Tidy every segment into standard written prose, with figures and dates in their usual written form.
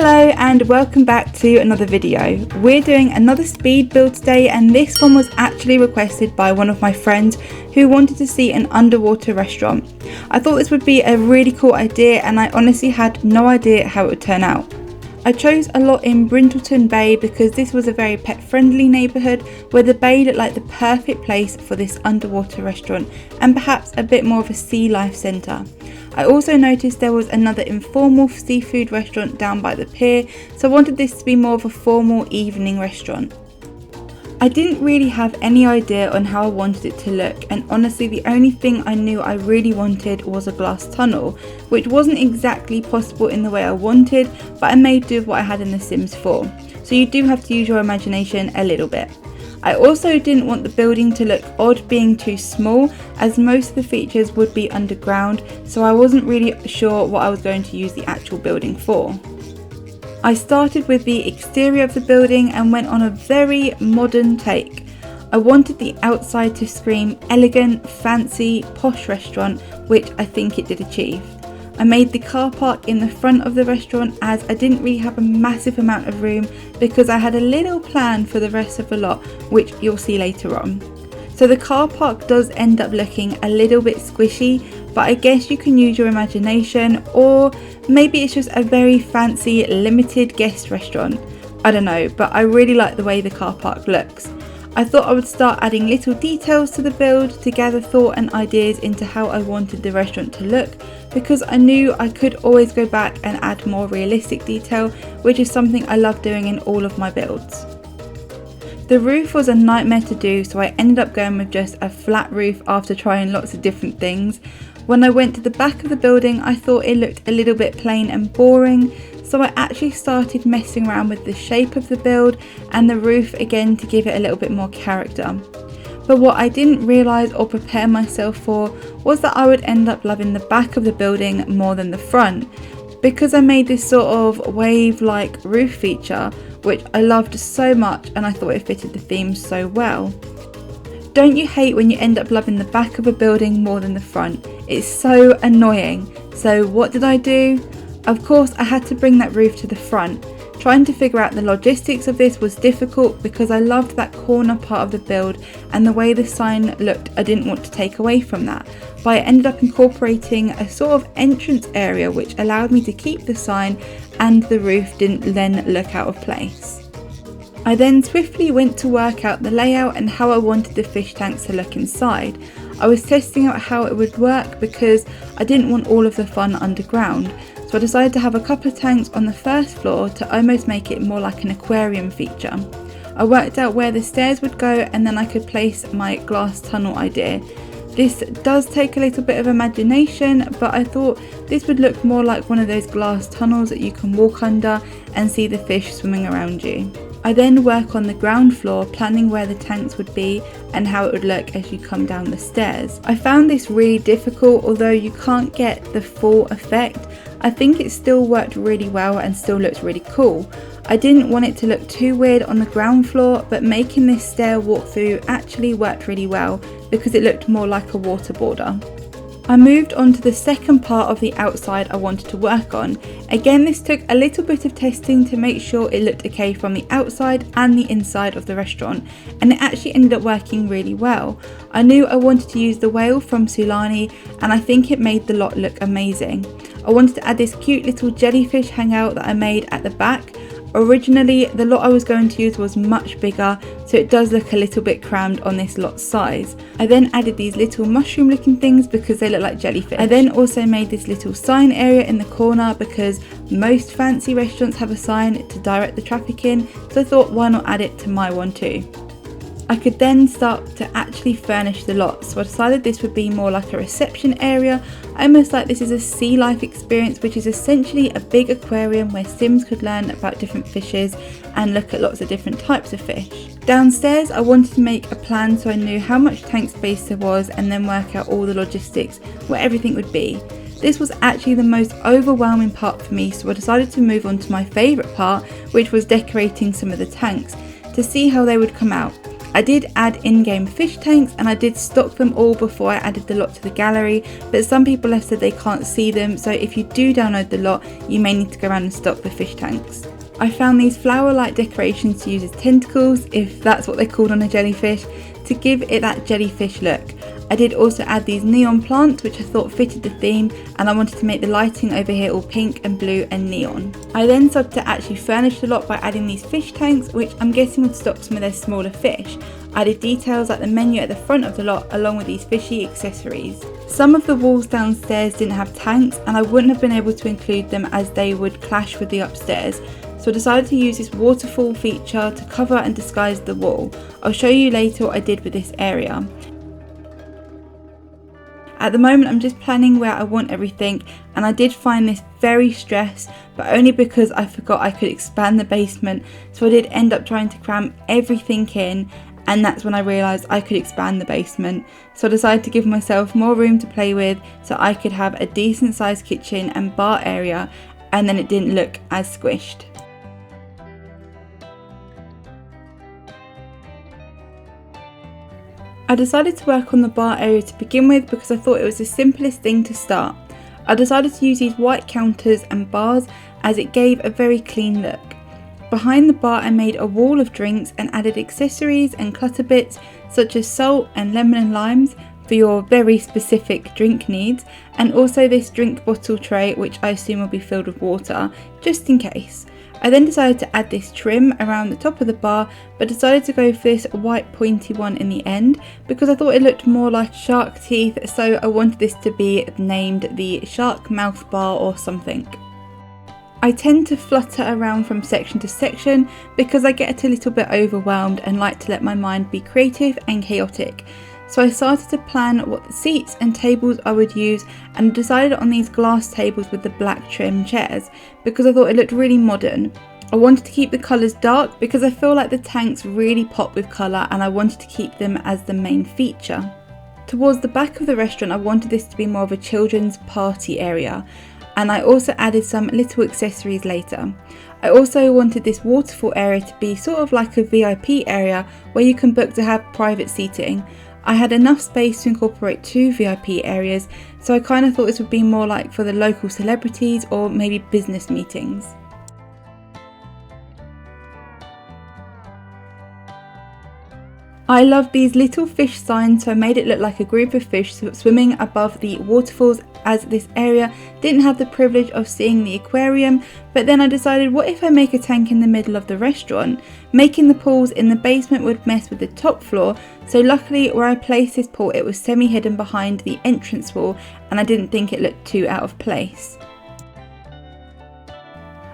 Hello and welcome back to another video. We're doing another speed build today, and this one was actually requested by one of my friends who wanted to see an underwater restaurant. I thought this would be a really cool idea, and I honestly had no idea how it would turn out. I chose a lot in Brindleton Bay because this was a very pet friendly neighbourhood where the bay looked like the perfect place for this underwater restaurant and perhaps a bit more of a sea life centre. I also noticed there was another informal seafood restaurant down by the pier, so I wanted this to be more of a formal evening restaurant. I didn't really have any idea on how I wanted it to look, and honestly the only thing I knew I really wanted was a glass tunnel, which wasn't exactly possible in the way I wanted, but I made do with what I had in The Sims 4, so you do have to use your imagination a little bit. I also didn't want the building to look odd being too small, as most of the features would be underground, so I wasn't really sure what I was going to use the actual building for. I started with the exterior of the building and went on a very modern take. I wanted the outside to scream elegant, fancy, posh restaurant, which I think it did achieve. I made the car park in the front of the restaurant as I didn't really have a massive amount of room because I had a little plan for the rest of the lot, which you'll see later on. So the car park does end up looking a little bit squishy, but I guess you can use your imagination, or maybe it's just a very fancy limited guest restaurant. I don't know, but I really like the way the car park looks. I thought I would start adding little details to the build to gather thought and ideas into how I wanted the restaurant to look, because I knew I could always go back and add more realistic detail, which is something I love doing in all of my builds. The roof was a nightmare to do, so I ended up going with just a flat roof after trying lots of different things. When I went to the back of the building, I thought it looked a little bit plain and boring, so I actually started messing around with the shape of the build and the roof again to give it a little bit more character. But what I didn't realise or prepare myself for was that I would end up loving the back of the building more than the front, because I made this sort of wave-like roof feature, which I loved so much and I thought it fitted the theme so well. Don't you hate when you end up loving the back of a building more than the front? It's so annoying. So what did I do? Of course I had to bring that roof to the front. Trying to figure out the logistics of this was difficult because I loved that corner part of the build, and the way the sign looked I didn't want to take away from that, but I ended up incorporating a sort of entrance area which allowed me to keep the sign and the roof didn't then look out of place. I then swiftly went to work out the layout and how I wanted the fish tanks to look inside. I was testing out how it would work because I didn't want all of the fun underground, so I decided to have a couple of tanks on the first floor to almost make it more like an aquarium feature. I worked out where the stairs would go and then I could place my glass tunnel idea. This does take a little bit of imagination, but I thought this would look more like one of those glass tunnels that you can walk under and see the fish swimming around you. I then work on the ground floor, planning where the tanks would be and how it would look as you come down the stairs. I found this really difficult, although you can't get the full effect. I think it still worked really well and still looks really cool. I didn't want it to look too weird on the ground floor, but making this stair walkthrough actually worked really well because it looked more like a water border. I moved on to the second part of the outside I wanted to work on. Again, this took a little bit of testing to make sure it looked okay from the outside and the inside of the restaurant, and it actually ended up working really well. I knew I wanted to use the whale from Sulani, and I think it made the lot look amazing. I wanted to add this cute little jellyfish hangout that I made at the back. Originally, the lot I was going to use was much bigger, so it does look a little bit crammed on this lot size. I then added these little mushroom looking things because they look like jellyfish. I then also made this little sign area in the corner because most fancy restaurants have a sign to direct the traffic in, so I thought why not add it to my one too. I could then start to actually furnish the lot, so I decided this would be more like a reception area, almost like this is a sea life experience, which is essentially a big aquarium where Sims could learn about different fishes and look at lots of different types of fish. Downstairs I wanted to make a plan so I knew how much tank space there was and then work out all the logistics, where everything would be. This was actually the most overwhelming part for me, so I decided to move on to my favourite part, which was decorating some of the tanks to see how they would come out. I did add in-game fish tanks and I did stock them all before I added the lot to the gallery, but some people have said they can't see them, so if you do download the lot, you may need to go around and stock the fish tanks. I found these flower-like decorations to use as tentacles, if that's what they're called on a jellyfish, to give it that jellyfish look. I did also add these neon plants which I thought fitted the theme, and I wanted to make the lighting over here all pink and blue and neon. I then started to actually furnish the lot by adding these fish tanks, which I'm guessing would stock some of their smaller fish. I added details like the menu at the front of the lot along with these fishy accessories. Some of the walls downstairs didn't have tanks and I wouldn't have been able to include them as they would clash with the upstairs. So I decided to use this waterfall feature to cover and disguise the wall. I'll show you later what I did with this area. At the moment I'm just planning where I want everything, and I did find this very stressed, but only because I forgot I could expand the basement, so I did end up trying to cram everything in, and that's when I realised I could expand the basement. So I decided to give myself more room to play with so I could have a decent sized kitchen and bar area, and then it didn't look as squished. I decided to work on the bar area to begin with because I thought it was the simplest thing to start. I decided to use these white counters and bars as it gave a very clean look. Behind the bar I made a wall of drinks and added accessories and clutter bits such as salt and lemon and limes for your very specific drink needs, and also this drink bottle tray which I assume will be filled with water just in case. I then decided to add this trim around the top of the bar, but decided to go for this white pointy one in the end because I thought it looked more like shark teeth, so I wanted this to be named the shark mouth bar or something. I tend to flutter around from section to section because I get a little bit overwhelmed and like to let my mind be creative and chaotic. So I started to plan what the seats and tables I would use, and decided on these glass tables with the black trim chairs because I thought it looked really modern. I wanted to keep the colours dark because I feel like the tanks really pop with colour and I wanted to keep them as the main feature. Towards the back of the restaurant I wanted this to be more of a children's party area, and I also added some little accessories later. I also wanted this waterfall area to be sort of like a VIP area where you can book to have private seating. I had enough space to incorporate 2 VIP areas, so I kind of thought this would be more like for the local celebrities or maybe business meetings. I love these little fish signs, so I made it look like a group of fish swimming above the waterfalls, as this area didn't have the privilege of seeing the aquarium. But then I decided, what if I make a tank in the middle of the restaurant? Making the pools in the basement would mess with the top floor, so luckily where I placed this pool it was semi-hidden behind the entrance wall and I didn't think it looked too out of place.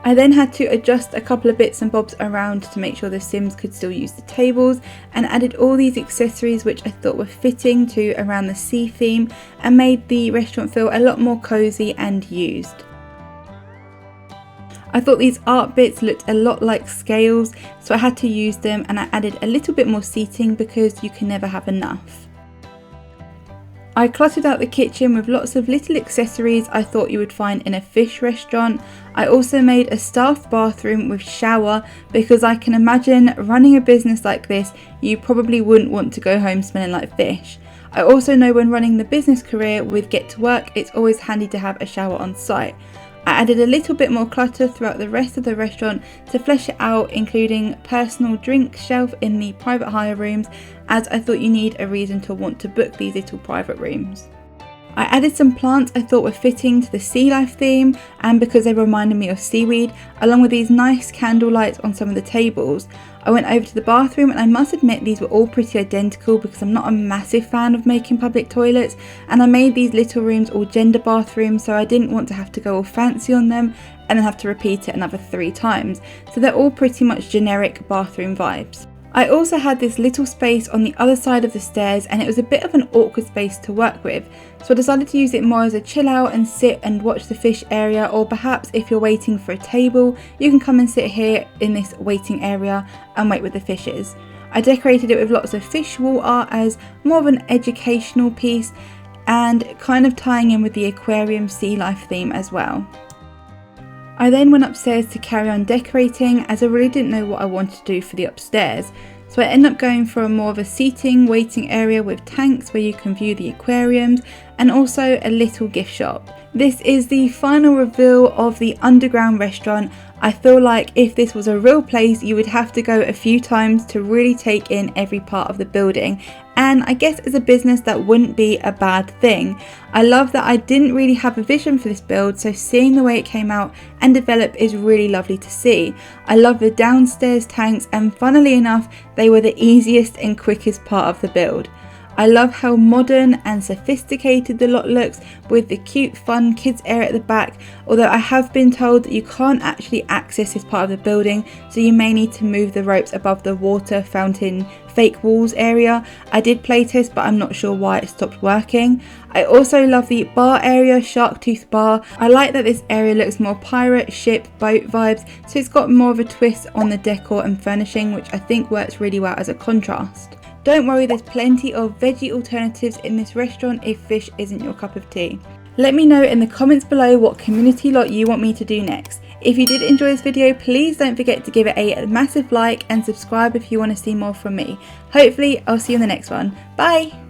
I then had to adjust a couple of bits and bobs around to make sure the Sims could still use the tables, and added all these accessories which I thought were fitting to around the sea theme and made the restaurant feel a lot more cosy and used. I thought these art bits looked a lot like scales, so I had to use them, and I added a little bit more seating because you can never have enough. I cluttered out the kitchen with lots of little accessories I thought you would find in a fish restaurant. I also made a staff bathroom with shower because I can imagine running a business like this, you probably wouldn't want to go home smelling like fish. I also know when running the business career with Get to Work, it's always handy to have a shower on site. I added a little bit more clutter throughout the rest of the restaurant to flesh it out, including personal drink shelf in the private hire rooms, as I thought you need a reason to want to book these little private rooms. I added some plants I thought were fitting to the sea life theme, and because they reminded me of seaweed, along with these nice candle lights on some of the tables. I went over to the bathroom, and I must admit these were all pretty identical because I'm not a massive fan of making public toilets, and I made these little rooms all gender bathrooms, so I didn't want to have to go all fancy on them and then have to repeat it another 3 times, so they're all pretty much generic bathroom vibes. I also had this little space on the other side of the stairs, and it was a bit of an awkward space to work with, so I decided to use it more as a chill out and sit and watch the fish area, or perhaps if you're waiting for a table you can come and sit here in this waiting area and wait with the fishes. I decorated it with lots of fish wall art as more of an educational piece and kind of tying in with the aquarium sea life theme as well. I then went upstairs to carry on decorating as I really didn't know what I wanted to do for the upstairs. So I end up going for more of a seating waiting area with tanks where you can view the aquariums and also a little gift shop. This is the final reveal of the underground restaurant. I feel like if this was a real place, you would have to go a few times to really take in every part of the building. And I guess as a business that wouldn't be a bad thing. I love that I didn't really have a vision for this build, so seeing the way it came out and develop is really lovely to see. I love the downstairs tanks, and funnily enough, they were the easiest and quickest part of the build. I love how modern and sophisticated the lot looks with the cute fun kids area at the back, although I have been told that you can't actually access this part of the building, so you may need to move the ropes above the water fountain fake walls area. I did playtest, but I'm not sure why it stopped working. I also love the bar area, Shark Tooth Bar. I like that this area looks more pirate, ship, boat vibes, so it's got more of a twist on the decor and furnishing, which I think works really well as a contrast. Don't worry, there's plenty of veggie alternatives in this restaurant if fish isn't your cup of tea. Let me know in the comments below what community lot you want me to do next. If you did enjoy this video, please don't forget to give it a massive like and subscribe if you want to see more from me. Hopefully, I'll see you in the next one. Bye!